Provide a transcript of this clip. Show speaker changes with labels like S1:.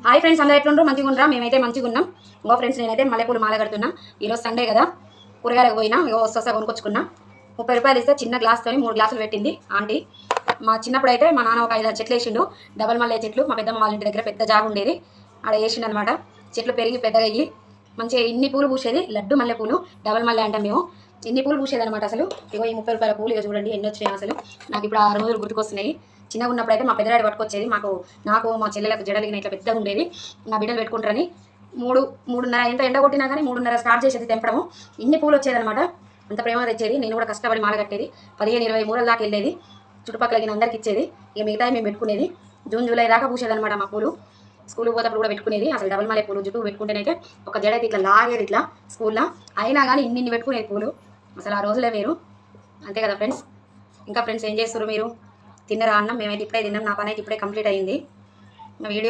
S1: Hi friends, అందరూ ఎట్లుంటారు? మంచిగా ఉండరా? మేమైతే మంచిగా ఉన్నాం. ఇంకో ఫ్రెండ్స్, నేనైతే మల్లెపూలు మాల కడుతున్నా. ఈరోజు సండే కదా, కూరగాయలకు పోయినా. వస్తా కొనుక్కొచ్చుకున్నా. 30 రూపాయలు ఇస్తే చిన్న గ్లాస్తో 3 గ్లాసులు పెట్టింది ఆంటీ. మా చిన్నప్పుడు అయితే మా నాన్న ఒక 5 చెట్లు వేసిండు, డబల్ మల్లె చెట్లు. మా పెద్దమ్మ వాళ్ళ ఇంటి దగ్గర పెద్ద జాగు ఉండేది, ఆడ వేసిండు అనమాట. చెట్లు పెరిగి పెద్దగా అయ్యి మంచిగా ఇన్ని పూలు పూసేది. లడ్డు మల్లెపూలు, డబల్ మల్లె అంటాం మేము. ఇన్ని పూలు పూసేది అనమాట అసలు. ఇగో ఈ 30 రూపాయల పూలు ఇక చూడండి ఎన్ని వచ్చినాయి అసలు. నాకు ఇప్పుడు 6 రోజులు గుర్తుకొస్తున్నాయి. చిన్నగా ఉన్నప్పుడు అయితే మా పెద్దడాడి పట్టుకొచ్చేది. నాకు మా చెల్లెలకు జడలిగిన ఇట్లా పెద్దగా ఉండేది. నా బిడ్డలు పెట్టుకుంటారని 3:30 ఎంత ఎండ కొట్టినా కానీ 3:30 స్టార్ట్ చేసేది తెంపడము. ఇన్ని పూలు వచ్చేదనమాట. అంత ప్రేమ తెచ్చేది. నేను కూడా కష్టపడి మాల కట్టేది. 15-20 మూరల దాకా వెళ్ళేది. చుట్టుపక్కల అందరికి ఇచ్చేది. ఇక మిగతా మేము పెట్టుకునేది. జూన్ జూలై దాకా పూసేదనమాట మా పూలు. స్కూల్కి పోతప్పుడు కూడా పెట్టుకునేది. అసలు డబల్ మల్లె పూలు జుట్టు పెట్టుకుంటేనైతే ఒక జడ అయితే ఇట్లా లాగేది ఇట్లా స్కూల్లో. అయినా కానీ ఇన్ని పెట్టుకునేది పూలు. అసలు ఆ రోజులే వేరు. అంతే కదా ఫ్రెండ్స్. ఇంకా ఫ్రెండ్స్ ఏం చేస్తారు మీరు? తిన్నరా అన్నం? మేమైతే ఇప్పుడే తిన్నాం. నా పని అయితే ఇప్పుడే కంప్లీట్ అయింది. మా వీడియో